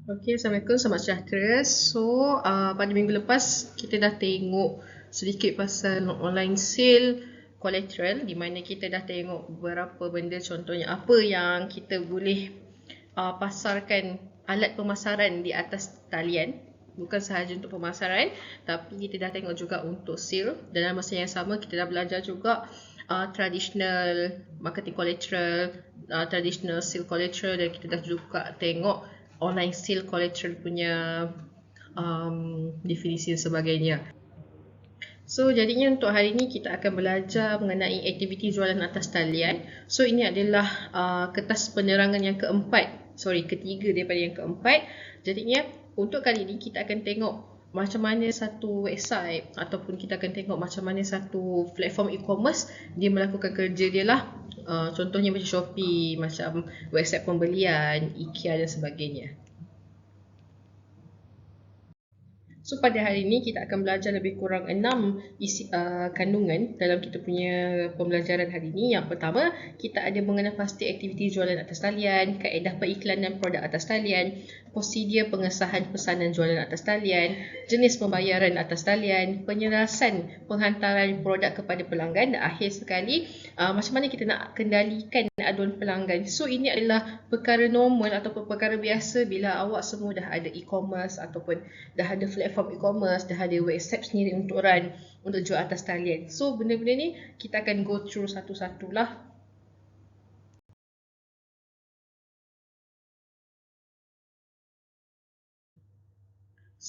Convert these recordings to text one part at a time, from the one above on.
Okey, Assalamualaikum, selamat sejahtera. Pada minggu lepas kita dah tengok sedikit pasal online sale collateral, di mana kita dah tengok beberapa benda, contohnya apa yang kita boleh pasarkan, alat pemasaran di atas talian. Bukan sahaja untuk pemasaran, tapi kita dah tengok juga untuk sale. Dan dalam masa yang sama kita dah belajar juga traditional marketing collateral, traditional sale collateral, dan kita dah juga tengok online sale collateral punya definisi dan sebagainya. Jadinya untuk hari ini kita akan belajar mengenai aktiviti jualan atas talian. Ini adalah kertas penerangan yang ketiga daripada yang keempat. Jadinya untuk kali ini kita akan tengok macam mana satu website ataupun kita akan tengok macam mana satu platform e-commerce dia melakukan kerja dia lah. Contohnya macam Shopee, macam website pembelian, IKEA dan sebagainya. Pada hari ini kita akan belajar lebih kurang 6 kandungan dalam kita punya pembelajaran hari ini. Yang pertama, kita ada mengenal pasti aktiviti jualan atas talian, kaedah periklanan produk atas talian, prosedur pengesahan pesanan jualan atas talian, jenis pembayaran atas talian, penyelarasan penghantaran produk kepada pelanggan, dan akhir sekali macam mana kita nak kendalikan aduan pelanggan. Ini adalah perkara normal ataupun perkara biasa bila awak semua dah ada e-commerce ataupun dah ada platform e-commerce, dah ada website sendiri untuk run, untuk jual atas talian. Benda-benda ni kita akan go through satu-satu lah.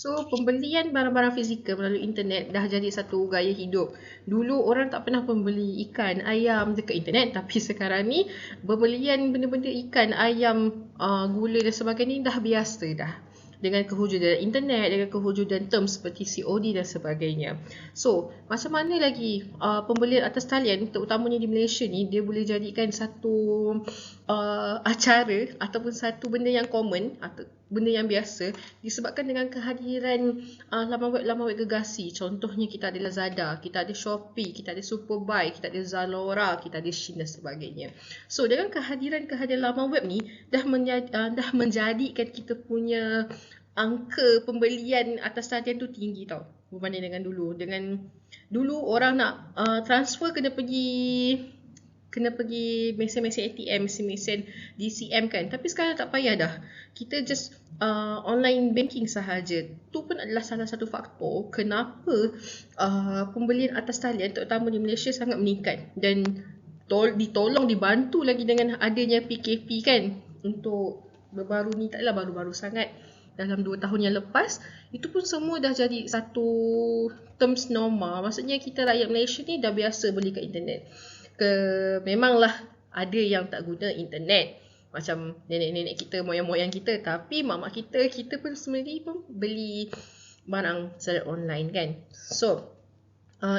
Pembelian barang-barang fizikal melalui internet dah jadi satu gaya hidup. Dulu orang tak pernah membeli ikan, ayam dekat internet, tapi sekarang ni pembelian benda-benda ikan, ayam, gula dan sebagainya dah biasa dah. Dengan kewujudan internet, dengan kewujudan term seperti COD dan sebagainya. Macam mana lagi pembelian atas talian, terutamanya di Malaysia ni, dia boleh jadikan satu acara ataupun satu benda yang common atau benda yang biasa disebabkan dengan kehadiran laman web gergasi. Contohnya kita ada Lazada, kita ada Shopee, kita ada Superbuy, kita ada Zalora, kita ada Shein dan sebagainya. Dengan kehadiran laman web ni dah menjadikan kita punya angka pembelian atas talian tu tinggi tau, berbanding dengan dulu. Dulu orang nak transfer kena pergi mesin-mesin ATM, mesin-mesin DCM kan. Tapi sekarang tak payah dah. Kita just online banking sahaja. Tu pun adalah salah satu faktor kenapa pembelian atas talian terutama di Malaysia sangat meningkat. Dan dibantu lagi dengan adanya PKP kan. Untuk baru ni, taklah baru-baru sangat, dalam 2 tahun yang lepas, itu pun semua dah jadi satu terms normal. Maksudnya kita rakyat Malaysia ni dah biasa beli kat internet. Memanglah ada yang tak guna internet, macam nenek-nenek kita, moyang-moyang kita, tapi mak-mak kita pun sendiri pun beli barang secara online kan.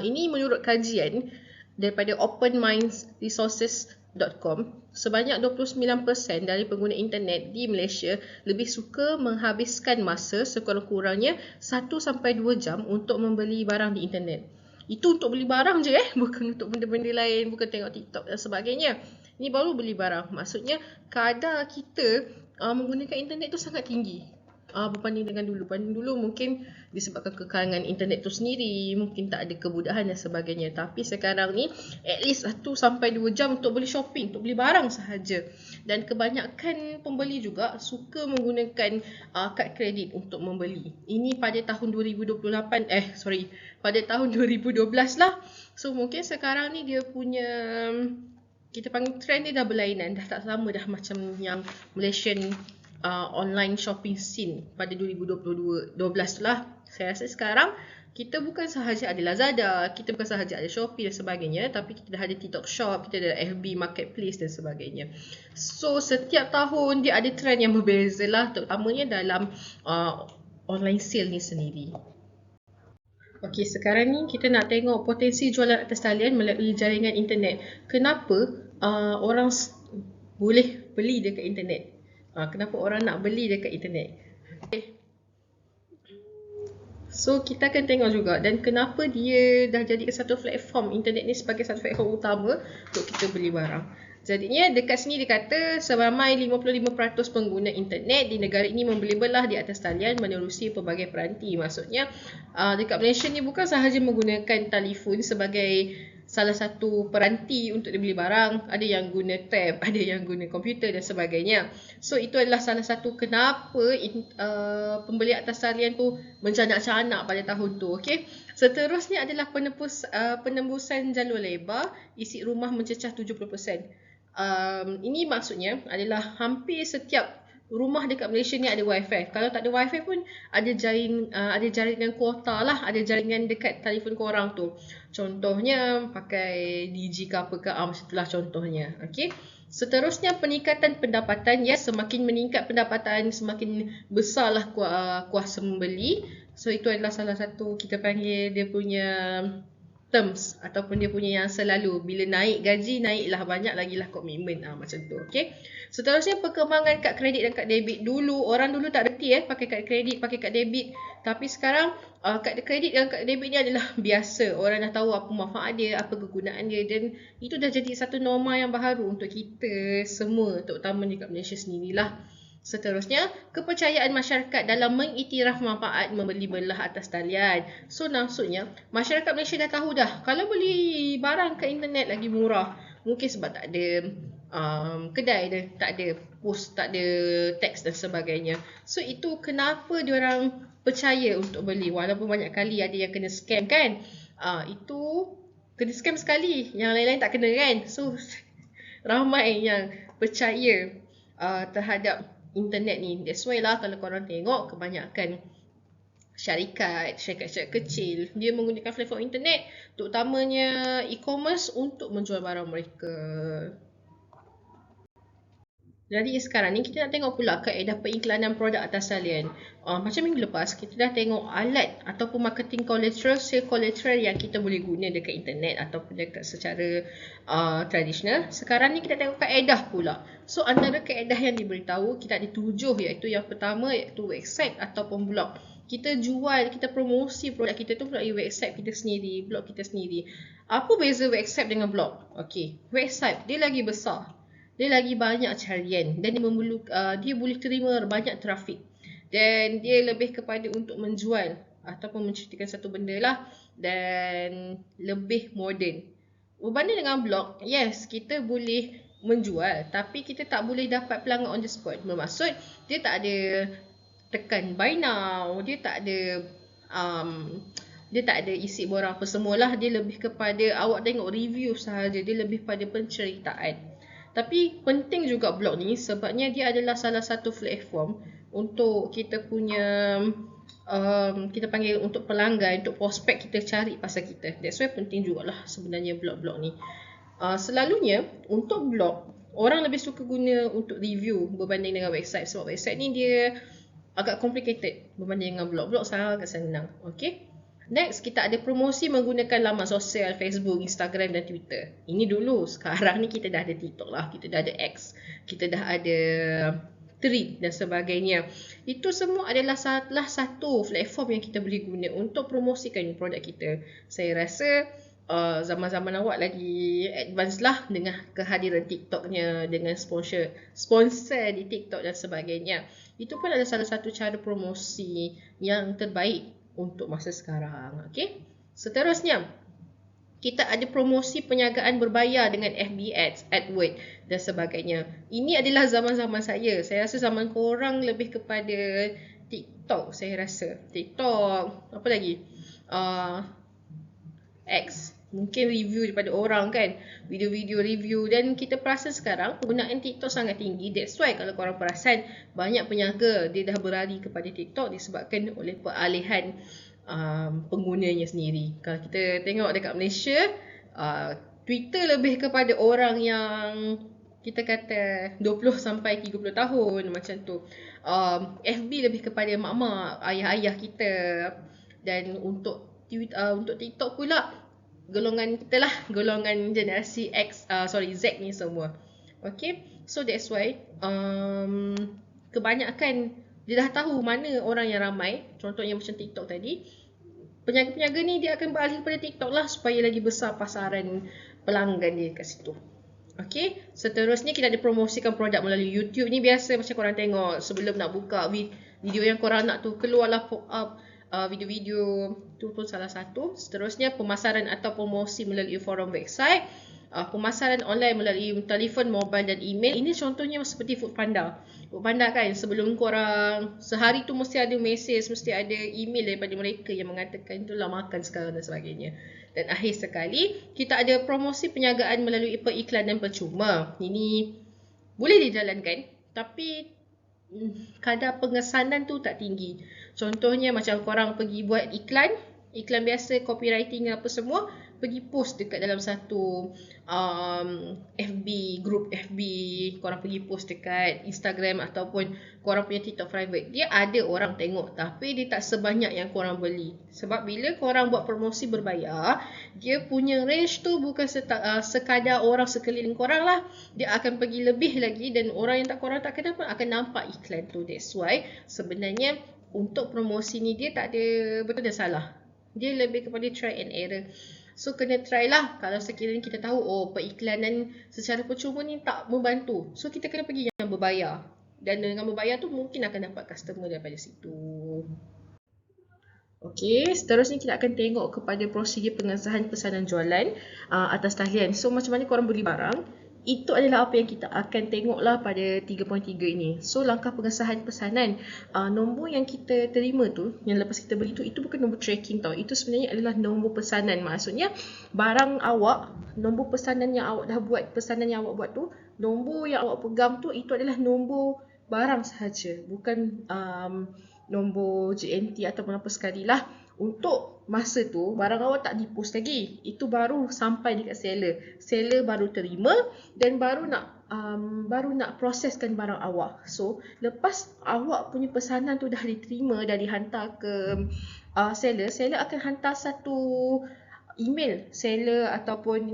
Ini menurut kajian daripada openmindsresources.com, sebanyak 29% dari pengguna internet di Malaysia lebih suka menghabiskan masa sekurang-kurangnya 1-2 jam untuk membeli barang di internet. Itu untuk beli barang je bukan untuk benda-benda lain, bukan tengok TikTok dan sebagainya. Ini baru beli barang. Maksudnya kadar kita menggunakan internet tu sangat tinggi berbanding dengan dulu. Dulu mungkin disebabkan kekalangan internet tu sendiri, mungkin tak ada kemudahan dan sebagainya. Tapi sekarang ni at least 1-2 jam untuk beli shopping, untuk beli barang sahaja. Dan kebanyakan pembeli juga suka menggunakan kad kredit untuk membeli. Ini pada tahun 2028, pada tahun 2012 lah. Mungkin sekarang ni dia punya, kita panggil trend dia dah berlainan, dah tak sama dah macam yang Malaysian online shopping scene pada 2012 lah. Saya rasa sekarang kita bukan sahaja ada Lazada, kita bukan sahaja ada Shopee dan sebagainya, tapi kita dah ada TikTok Shop, kita ada FB Marketplace dan sebagainya. Setiap tahun dia ada trend yang berbeza lah, terutamanya dalam online sale ni sendiri. Okey, sekarang ni kita nak tengok potensi jualan atas talian melalui jaringan internet. Kenapa orang boleh beli dekat internet? Kenapa orang nak beli dekat internet? Okay. Kita akan tengok juga, dan kenapa dia dah jadi satu platform internet ni sebagai satu platform utama untuk kita beli barang. Jadinya dekat sini dia kata seramai 55% pengguna internet di negara ini membeli belah di atas talian menerusi pelbagai peranti. Maksudnya dekat Malaysia ni bukan sahaja menggunakan telefon sebagai salah satu peranti untuk dibeli barang, ada yang guna tab, ada yang guna komputer dan sebagainya. So itu adalah salah satu kenapa pembeli atas talian tu mencanak-canak pada tahun tu. Okay? Seterusnya adalah penembusan jalur lebar, isi rumah mencecah 70%. Ini maksudnya adalah hampir setiap rumah dekat Malaysia ni ada wifi. Kalau tak ada wifi pun ada jaringan kuota lah, ada jaringan dekat telefon korang tu. Contohnya pakai Digi ke apa ke, macam itulah contohnya. Okey. Seterusnya peningkatan pendapatan, ya, semakin meningkat pendapatan semakin besarlah kuasa membeli. So itu adalah salah satu kita panggil dia punya terms ataupun dia punya yang selalu. Bila naik gaji, naiklah banyak lagi lah komitmen, macam tu. Okay. Seterusnya perkembangan kad kredit dan kad debit. Orang dulu tak reti pakai kad kredit, pakai kad debit. Tapi sekarang kad kredit dan kad debit ni adalah biasa. Orang dah tahu apa manfaat dia, apa kegunaan dia, dan itu dah jadi satu norma yang baharu untuk kita semua, terutama di Malaysia sendirilah. Seterusnya, kepercayaan masyarakat dalam mengiktiraf manfaat membeli belah atas talian. So, maksudnya, masyarakat Malaysia dah tahu dah, kalau beli barang kat internet lagi murah. Mungkin sebab tak ada kedai dia, tak ada post, tak ada teks dan sebagainya. So, itu kenapa diorang percaya untuk beli. Walaupun banyak kali ada yang kena scam kan. Itu kena scam sekali, yang lain-lain tak kena kan. So, ramai yang percaya terhadap internet ni. That's why lah kalau korang tengok kebanyakan syarikat kecil, dia menggunakan platform internet, terutamanya e-commerce, untuk menjual barang mereka. Jadi sekarang ni kita nak tengok pula kaedah periklanan produk atas talian. Macam minggu lepas kita dah tengok alat ataupun marketing collateral, sale collateral yang kita boleh guna dekat internet ataupun dekat secara tradisional. Sekarang ni kita tengok kaedah pula. So antara kaedah yang diberitahu, kita ada 7, iaitu yang pertama iaitu website ataupun blog. Kita jual, kita promosi produk kita tu melalui website kita sendiri, blog kita sendiri. Apa beza website dengan blog? Okey, website dia lagi besar, dia lagi banyak carian, dan dia boleh terima banyak trafik, dan dia lebih kepada untuk menjual ataupun menceritakan satu benda lah, dan lebih moden. Berbanding dengan blog, yes, kita boleh menjual, tapi kita tak boleh dapat pelanggan on the spot. Bermaksud dia tak ada tekan buy now, dia tak ada isi borang apa semualah. Dia lebih kepada awak tengok review sahaja, dia lebih pada penceritaan. Tapi penting juga blog ni sebabnya dia adalah salah satu platform untuk kita punya kita panggil untuk pelanggan, untuk prospek kita cari pasal kita. That's why penting jugalah sebenarnya blog-blog ni. Selalunya untuk blog, orang lebih suka guna untuk review berbanding dengan website, sebab website ni dia agak complicated berbanding dengan blog. Blog sangat senang. Okay. Next, kita ada promosi menggunakan laman sosial, Facebook, Instagram dan Twitter. Ini dulu, sekarang ni kita dah ada TikTok lah, kita dah ada X, kita dah ada Thread dan sebagainya. Itu semua adalah salah satu platform yang kita boleh guna untuk promosikan produk kita. Saya rasa zaman-zaman awak lagi advance lah dengan kehadiran TikToknya, dengan sponsor di TikTok dan sebagainya. Itu pun adalah salah satu cara promosi yang terbaik untuk masa sekarang. Okay. Seterusnya, kita ada promosi perniagaan berbayar dengan FB Ads, AdWords dan sebagainya. Ini adalah zaman-zaman saya. Saya rasa zaman korang lebih kepada TikTok, saya rasa. TikTok, apa lagi? X. Mungkin review daripada orang kan, video-video review, dan kita perasan sekarang penggunaan TikTok sangat tinggi. That's why kalau korang perasan banyak peniaga dia dah berlari kepada TikTok disebabkan oleh peralihan penggunanya sendiri. Kalau kita tengok dekat Malaysia, Twitter lebih kepada orang yang kita kata 20 sampai 30 tahun macam tu. FB lebih kepada mak-mak, ayah-ayah kita, dan untuk TikTok pula golongan kita lah, golongan generasi Z ni semua. Okay, so that's why kebanyakan dia dah tahu mana orang yang ramai. Contohnya macam TikTok tadi, peniaga-peniaga ni dia akan beralih pada TikTok lah supaya lagi besar pasaran pelanggan dia kat situ. Okey, seterusnya kita ada promosikan produk melalui YouTube. Ni biasa macam korang tengok sebelum nak buka video yang korang nak tu, keluarlah pop-up video-video, tu pun salah satu. Seterusnya pemasaran atau promosi melalui forum website, pemasaran online melalui telefon, mobile dan email. Ini contohnya seperti Foodpanda. Foodpanda kan, sebelum korang sehari tu mesti ada mesej, mesti ada email daripada mereka yang mengatakan itulah makan sekarang dan sebagainya. Dan akhir sekali, kita ada promosi perniagaan melalui periklanan percuma. Ini boleh dijalankan, tapi kadar pengesanan tu tak tinggi. Contohnya macam korang pergi buat iklan biasa, copywriting apa semua, pergi post dekat dalam satu FB, group FB, korang pergi post dekat Instagram ataupun korang punya TikTok private. Dia ada orang tengok, tapi dia tak sebanyak yang korang beli. Sebab bila korang buat promosi berbayar, dia punya range tu bukan sekadar orang sekeliling korang lah. Dia akan pergi lebih lagi dan orang yang korang tak kenal pun akan nampak iklan tu. That's why sebenarnya untuk promosi ni dia tak ada betul dan salah. Dia lebih kepada try and error. So kena try lah. Kalau sekiranya kita tahu periklanan secara percuma ni tak membantu, so kita kena pergi yang berbayar. Dan dengan berbayar tu mungkin akan dapat customer daripada situ. Okey, seterusnya kita akan tengok kepada prosedur pengesahan pesanan jualan atas talian. So macam mana korang beli barang, itu adalah apa yang kita akan tengoklah pada 3.3 ini. So langkah pengesahan pesanan, nombor yang kita terima tu, yang lepas kita beli tu, itu bukan nombor tracking tau. Itu sebenarnya adalah nombor pesanan. Maksudnya barang awak, nombor pesanan yang awak dah buat, pesanan yang awak buat tu, nombor yang awak pegang tu, itu adalah nombor barang sahaja, bukan nombor JNT ataupun apa sekali lah. Untuk masa tu barang awak tak dipost lagi, itu baru sampai dekat seller. Seller baru terima dan baru nak proseskan barang awak. So lepas awak punya pesanan tu dah diterima, dah dihantar ke seller, seller akan hantar satu email. Seller ataupun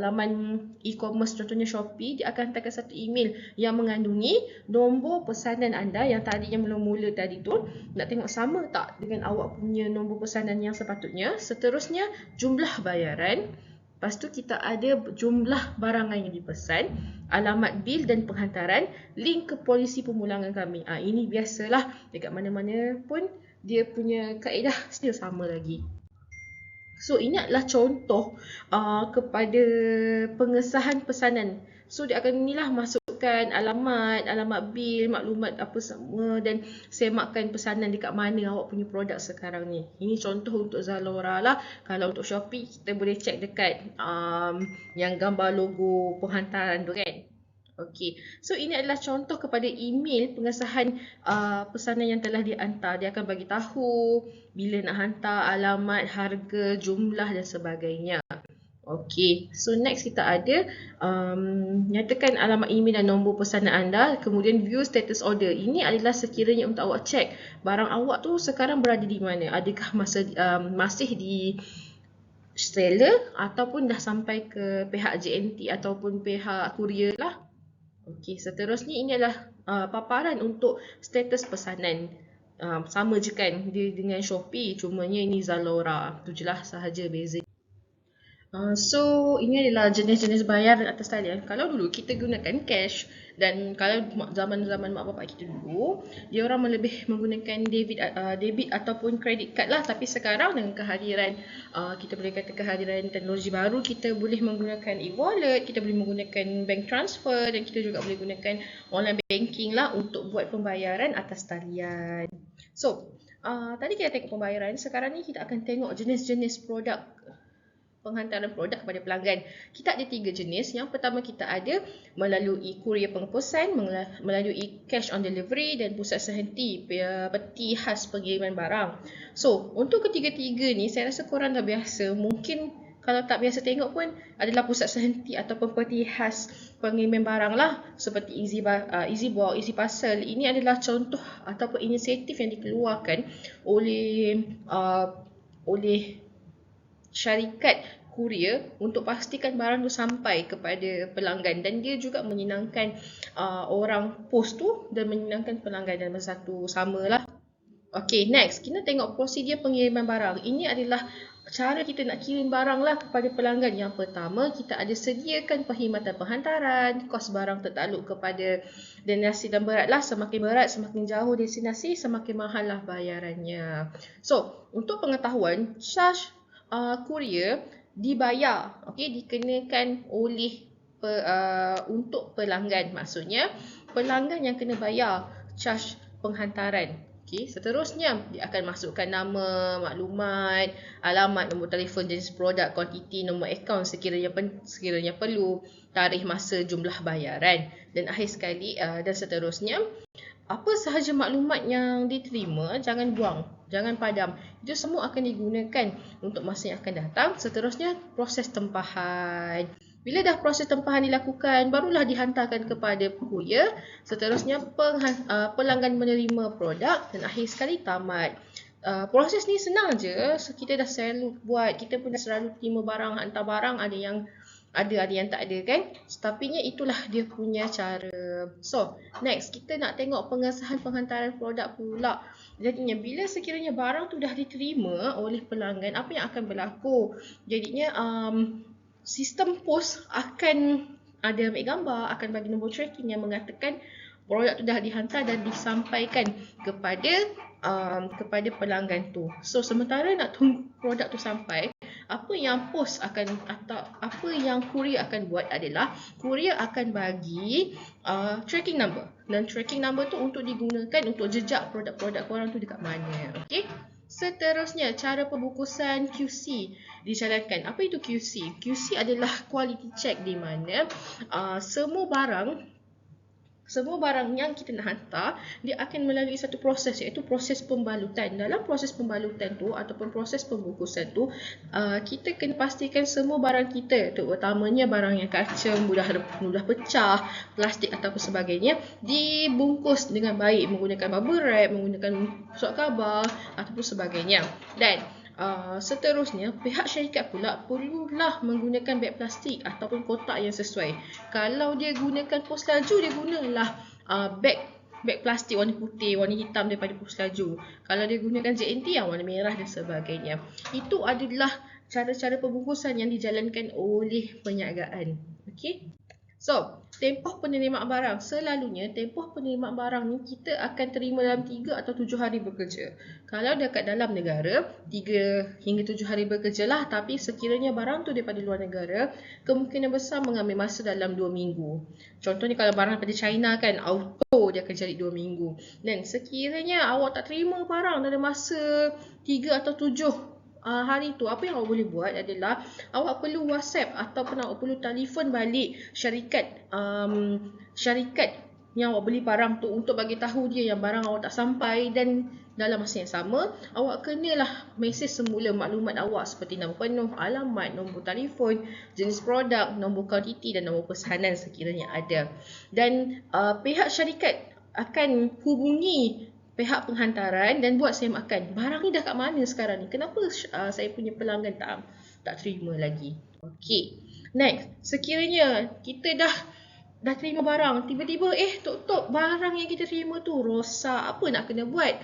laman e-commerce contohnya Shopee, dia akan hantarkan satu email yang mengandungi nombor pesanan anda yang tadi, yang mula-mula tadi tu. Nak tengok sama tak dengan awak punya nombor pesanan yang sepatutnya. Seterusnya jumlah bayaran. Lepas tu kita ada jumlah barangan yang dipesan, alamat bil dan penghantaran, link ke polisi pemulangan kami. Ini biasalah dekat mana-mana pun dia punya kaedah still sama lagi. So ini adalah contoh kepada pengesahan pesanan. So dia akan inilah masukkan alamat bil, maklumat apa semua dan semakkan pesanan dekat mana awak punya produk sekarang ni. Ini contoh untuk Zalora lah. Kalau untuk Shopee kita boleh check dekat yang gambar logo penghantaran tu kan. Okey, so ini adalah contoh kepada email pengesahan pesanan yang telah dihantar. Dia akan bagi tahu bila nak hantar, alamat, harga, jumlah dan sebagainya. Okey, so next kita ada nyatakan alamat email dan nombor pesanan anda. Kemudian view status order. Ini adalah sekiranya untuk awak cek barang awak tu sekarang berada di mana. Adakah masih di seller ataupun dah sampai ke pihak JNT ataupun pihak courier lah. Okey, seterusnya ini adalah paparan untuk status pesanan. Sama je kan dia dengan Shopee, cumanya ini Zalora. Tu je lah sahaja beza. So ini adalah jenis-jenis bayaran atas talian. Kalau dulu kita gunakan cash, dan kalau zaman-zaman mak bapak kita dulu, dia orang lebih menggunakan debit ataupun credit card lah. Tapi sekarang dengan kehadiran kita boleh kata kehadiran teknologi baru, kita boleh menggunakan e-wallet, kita boleh menggunakan bank transfer dan kita juga boleh gunakan online banking lah untuk buat pembayaran atas talian. So tadi kita tengok pembayaran. Sekarang ni kita akan tengok jenis-jenis produk penghantaran produk kepada pelanggan. Kita ada 3 jenis. Yang pertama kita ada melalui kurier pengepusan, melalui cash on delivery dan pusat sehenti peti khas pengiriman barang. So untuk ketiga-tiga ni saya rasa korang dah biasa. Mungkin kalau tak biasa tengok pun adalah pusat sehenti ataupun peti khas pengiriman barang lah, seperti Easy Box, Easy Parcel. Ini adalah contoh ataupun inisiatif yang dikeluarkan oleh syarikat kurier untuk pastikan barang tu sampai kepada pelanggan, dan dia juga menyenangkan orang post tu dan menyenangkan pelanggan dalam satu sama lah. Okay, next kita tengok prosedur pengiriman barang. Ini adalah cara kita nak kirim barang lah kepada pelanggan. Yang pertama, kita ada sediakan perkhidmatan penghantaran. Kos barang tertakluk kepada destinasi dan berat lah. Semakin berat, semakin jauh destinasi, semakin mahal lah bayarannya. So, untuk pengetahuan, charge kurier dibayar, dikenakan oleh untuk pelanggan. Maksudnya, pelanggan yang kena bayar charge penghantaran. Seterusnya, dia akan masukkan nama, maklumat, alamat, nombor telefon, jenis produk, kuantiti, nombor akaun sekiranya perlu, tarikh masa, jumlah bayaran. Dan akhir sekali, dan seterusnya, apa sahaja maklumat yang diterima, jangan buang, jangan padam. Itu semua akan digunakan untuk masa yang akan datang. Seterusnya, proses tempahan. Bila dah proses tempahan dilakukan, barulah dihantarkan kepada kurier. Seterusnya, pelanggan menerima produk dan akhir sekali tamat. Proses ni senang je. Kita dah selalu buat, kita pun dah selalu terima barang, hantar barang. Ada yang tak ada kan. Tapi itulah dia punya cara. So, next kita nak tengok pengesahan penghantaran produk pula. Jadinya bila sekiranya barang tu dah diterima oleh pelanggan, apa yang akan berlaku? Jadinya sistem pos akan ada ambil gambar, akan bagi nombor tracking yang mengatakan produk tu dah dihantar dan disampaikan kepada pelanggan tu. So sementara nak tunggu produk tu sampai, apa yang pos akan atau apa yang kurier akan buat adalah kurier akan bagi tracking number, dan tracking number tu untuk digunakan untuk jejak produk-produk korang tu dekat mana. Okey. Seterusnya, cara pembungkusan QC dijalankan. Apa itu QC? QC adalah quality check di mana semua barang yang kita nak hantar, dia akan melalui satu proses, iaitu proses pembalutan. Dalam proses pembalutan tu ataupun proses pembungkusan tu, kita kena pastikan semua barang kita, terutamanya barang yang kaca, mudah pecah, plastik ataupun sebagainya, dibungkus dengan baik menggunakan bubble wrap, menggunakan surat khabar ataupun sebagainya. Dan seterusnya, pihak syarikat pula perlulah menggunakan beg plastik ataupun kotak yang sesuai. Kalau dia gunakan pos laju, dia gunalah beg plastik warna putih, warna hitam daripada pos laju. Kalau dia gunakan JNT yang warna merah dan sebagainya. Itu adalah cara-cara pembungkusan yang dijalankan oleh perniagaan. Okey. So, tempoh penerimaan barang. Selalunya, tempoh penerimaan barang ni kita akan terima dalam 3 atau 7 hari bekerja. Kalau dekat dalam negara, 3 hingga 7 hari bekerja lah. Tapi sekiranya barang tu daripada luar negara, kemungkinan besar mengambil masa dalam 2 minggu. Contohnya kalau barang daripada China kan, auto dia akan jadi 2 minggu. Dan sekiranya awak tak terima barang dalam masa 3 atau 7 hari tu, apa yang awak boleh buat adalah awak perlu WhatsApp ataupun awak perlu telefon balik syarikat yang awak beli barang tu untuk bagi tahu dia yang barang awak tak sampai, dan dalam masa yang sama awak kenalah mesej semula maklumat awak seperti nama penuh, alamat, nombor telefon, jenis produk, nombor kuantiti dan nombor pesanan sekiranya ada. Dan pihak syarikat akan hubungi pihak penghantaran dan buat semakan. Barang ni dah kat mana sekarang ni? Kenapa saya punya pelanggan tak terima lagi? Okey. Next, sekiranya kita dah terima barang, tiba-tiba tok barang yang kita terima tu rosak. Apa nak kena buat?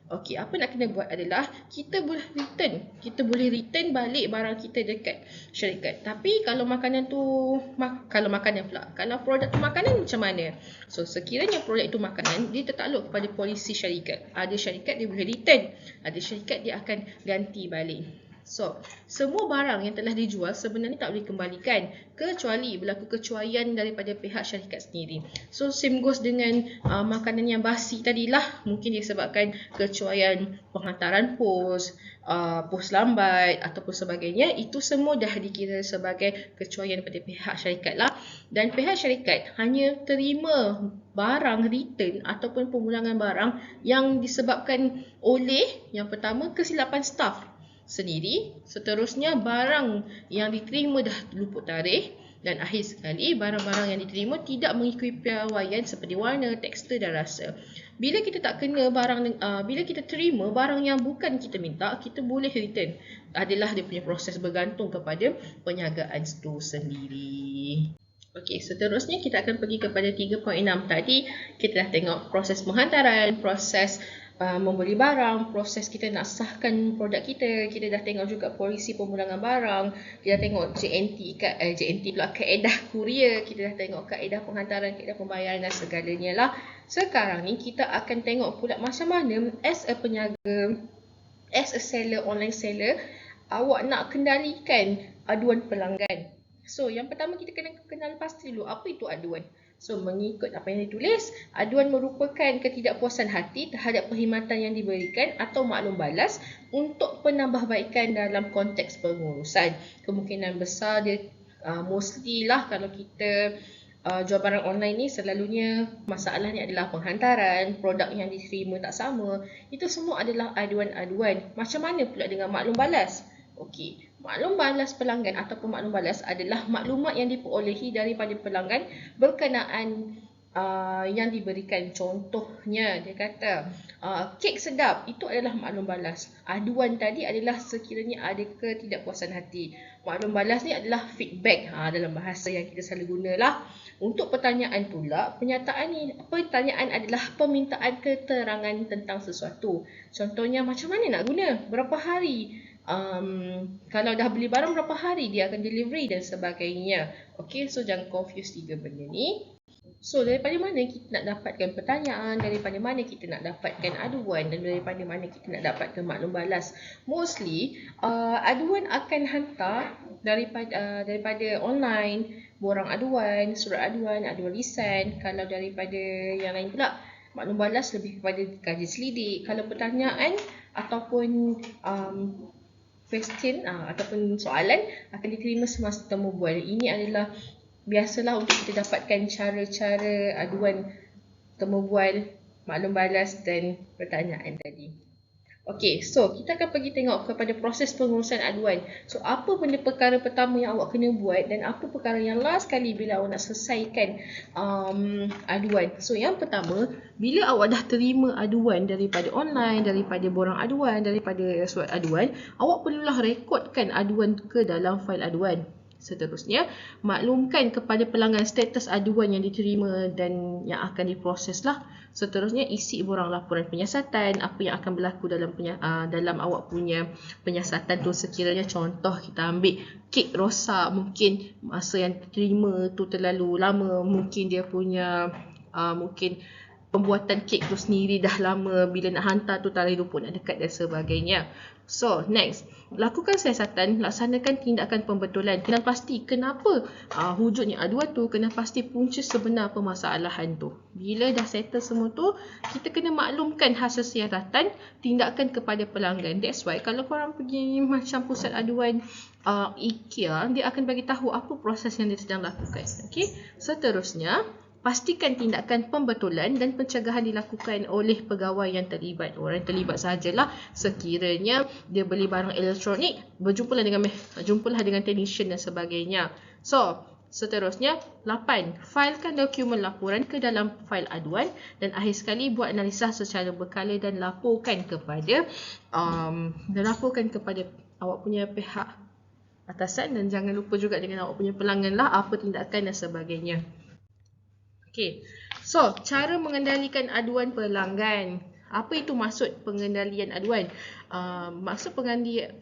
Okey, apa nak kena buat adalah kita boleh return balik barang kita dekat syarikat. Tapi kalau makanan pula, kalau produk tu makanan macam mana? So sekiranya produk itu makanan, dia tertakluk kepada polisi syarikat. Ada syarikat dia boleh return, ada syarikat dia akan ganti balik. So, semua barang yang telah dijual sebenarnya tak boleh kembalikan kecuali berlaku kecuaian daripada pihak syarikat sendiri. So, same goes dengan makanan yang basi tadilah. Mungkin disebabkan kecuaian penghantaran pos lambat ataupun sebagainya. Itu semua dah dikira sebagai kecuaian daripada pihak syarikat lah. Dan pihak syarikat hanya terima barang return ataupun pemulangan barang yang disebabkan oleh, yang pertama, kesilapan staf sendiri. Seterusnya, barang yang diterima dah luput tarikh. Dan akhir sekali, barang-barang yang diterima tidak mengikuti piawaian seperti warna, tekstur dan rasa. Bila kita tak kena bila kita terima barang yang bukan kita minta, kita boleh return. Adalah dia punya proses bergantung kepada perniagaan itu sendiri. Okey, seterusnya kita akan pergi kepada 3.6 tadi. Kita dah tengok proses penghantaran, proses membeli barang, proses kita nak sahkan produk kita, kita dah tengok juga polisi pemulangan barang, kita dah tengok JNT pula, kaedah kurier, kita dah tengok kaedah penghantaran, kaedah pembayaran dan segalanya lah. Sekarang ni kita akan tengok pula macam mana as a peniaga, as a seller, online seller, awak nak kendalikan aduan pelanggan. So, yang pertama kita kena kenal pasti dulu apa itu aduan. So, mengikut apa yang ditulis, aduan merupakan ketidakpuasan hati terhadap perkhidmatan yang diberikan atau maklum balas untuk penambahbaikan dalam konteks pengurusan. Kemungkinan besar dia mostly lah kalau kita jual barang online ni selalunya masalahnya adalah penghantaran, produk yang diterima tak sama. Itu semua adalah aduan-aduan. Macam mana pula dengan maklum balas? Okey, maklum balas pelanggan ataupun maklum balas adalah maklumat yang diperolehi daripada pelanggan berkenaan yang diberikan. Contohnya dia kata kek sedap, itu adalah maklum balas. Aduan tadi adalah sekiranya ada ketidakpuasan hati. Maklum balas ni adalah feedback dalam bahasa yang kita selalu gunalah. Untuk pertanyaan pula, pertanyaan adalah permintaan keterangan tentang sesuatu. Contohnya macam mana nak guna, berapa hari, kalau dah beli barang berapa hari dia akan delivery dan sebagainya. Okay, so jangan confuse tiga benda ni. So daripada mana kita nak dapatkan pertanyaan, daripada mana kita nak dapatkan aduan, dan daripada mana kita nak dapatkan maklum balas? Mostly aduan akan hantar daripada online, borang aduan, surat aduan, aduan lisan. Kalau daripada yang lain pula, maklum balas lebih kepada kajian selidik. Kalau pertanyaan ataupun question ataupun soalan akan diterima semasa temu bual. Ini adalah biasalah untuk kita dapatkan cara-cara aduan, temu bual, maklum balas dan pertanyaan tadi. Okey, so kita akan pergi tengok kepada proses pengurusan aduan. So apa benda perkara pertama yang awak kena buat dan apa perkara yang last kali bila awak nak selesaikan aduan. So yang pertama, bila awak dah terima aduan daripada online, daripada borang aduan, daripada surat aduan, awak perlulah rekodkan aduan ke dalam fail aduan. Seterusnya, maklumkan kepada pelanggan status aduan yang diterima dan yang akan diproses lah. Seterusnya, isi borang laporan penyiasatan, apa yang akan berlaku dalam awak punya penyiasatan tu. Sekiranya contoh kita ambil kek rosak, mungkin masa yang diterima tu terlalu lama, mungkin dia punya mungkin pembuatan kek tu sendiri dah lama, bila nak hantar tu tarikh rumput nak dekat dan sebagainya. So next, lakukan siasatan, laksanakan tindakan pembetulan. Kena pasti kenapa wujudnya aduan tu, kena pasti punca sebenar permasalahan tu. Bila dah settle semua tu, kita kena maklumkan hasil siasatan, tindakan kepada pelanggan. That's why kalau korang pergi macam pusat aduan IKEA, dia akan bagi tahu apa proses yang dia sedang lakukan. Okay? Seterusnya, pastikan tindakan pembetulan dan pencegahan dilakukan oleh pegawai yang terlibat. Orang yang terlibat sahajalah. Sekiranya dia beli barang elektronik, berjumpalah dengan technician dan sebagainya. So, seterusnya, 8. Failkan dokumen laporan ke dalam fail aduan dan akhir sekali buat analisa secara berkala dan laporkan kepada awak punya pihak atasan, dan jangan lupa juga dengan awak punya pelanggan lah apa tindakan dan sebagainya. Okay, so cara mengendalikan aduan pelanggan. Apa itu maksud pengendalian aduan? Maksud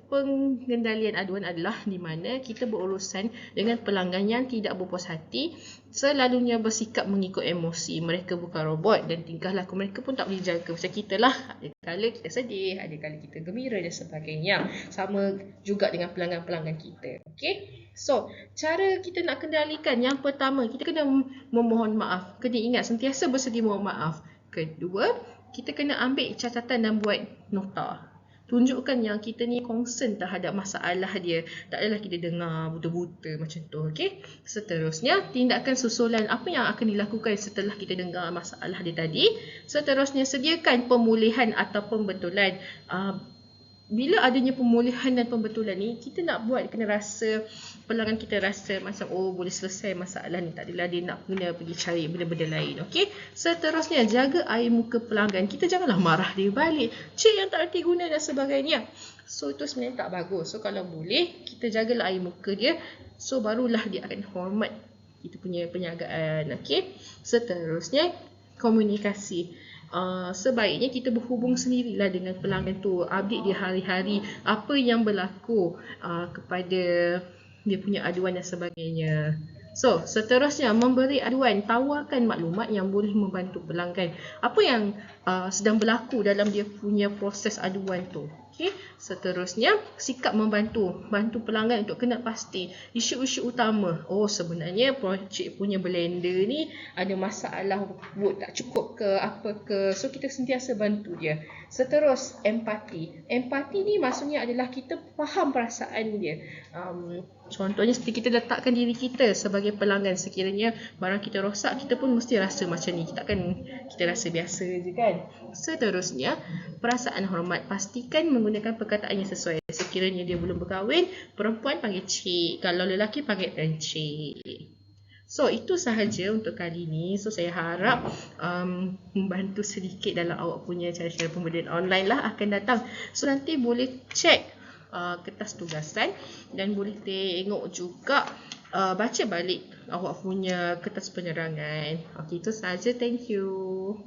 pengendalian aduan adalah di mana kita berurusan dengan pelanggan yang tidak berpuas hati, selalunya bersikap mengikut emosi. Mereka bukan robot dan tingkah laku mereka pun tak boleh jaga macam kita lah. Ada kala kita sedih, ada kala kita gembira dan sebagainya. Sama juga dengan pelanggan-pelanggan kita. Okay? So, cara kita nak kendalikan, yang pertama, kita kena memohon maaf. Kena ingat sentiasa bersedia mohon maaf. Kedua, kita kena ambil catatan dan buat nota. Tunjukkan yang kita ni concern terhadap masalah dia. Tak adalah kita dengar buta-buta macam tu. Okay? Seterusnya, tindakan susulan apa yang akan dilakukan setelah kita dengar masalah dia tadi. Seterusnya, sediakan pemulihan atau pembetulan. Bila adanya pemulihan dan pembetulan ni, kita nak buat kena rasa, pelanggan kita rasa macam boleh selesai masalah ni, tak adalah dia nak kena pergi cari benda-benda lain. Okey. Seterusnya, jaga air muka pelanggan. Kita janganlah marah dia balik, cik yang tak erti guna dan sebagainya. So itu sebenarnya tak bagus. So kalau boleh, kita jagalah air muka dia. So barulah dia akan hormat kita punya perniagaan. Okey. Seterusnya, komunikasi. sebaiknya kita berhubung sendirilah dengan pelanggan tu, update dia hari-hari apa yang berlaku kepada dia punya aduan dan sebagainya. So, seterusnya memberi aduan, tawarkan maklumat yang boleh membantu pelanggan. Apa yang sedang berlaku dalam dia punya proses aduan tu. Okey, seterusnya sikap membantu, bantu pelanggan untuk kenal pasti isu-isu utama. Oh, sebenarnya projek punya blender ni ada masalah, wood tak cukup ke apa ke. So kita sentiasa bantu dia. Seterus empati. Empati ni maksudnya adalah kita faham perasaan dia. Contohnya seperti kita letakkan diri kita sebagai pelanggan, sekiranya barang kita rosak, kita pun mesti rasa macam ni. Kita rasa biasa je kan. Seterusnya, perasaan hormat. Pastikan menggunakan perkataan yang sesuai. Sekiranya dia belum berkahwin, perempuan panggil cik. Kalau lelaki panggil encik. So, itu sahaja untuk kali ni. So, saya harap membantu sedikit dalam awak punya cara-cara pembelian online lah akan datang. So, nanti boleh cek kertas tugasan dan boleh tengok juga baca balik awak punya kertas penerangan. Okey, itu sahaja. Thank you.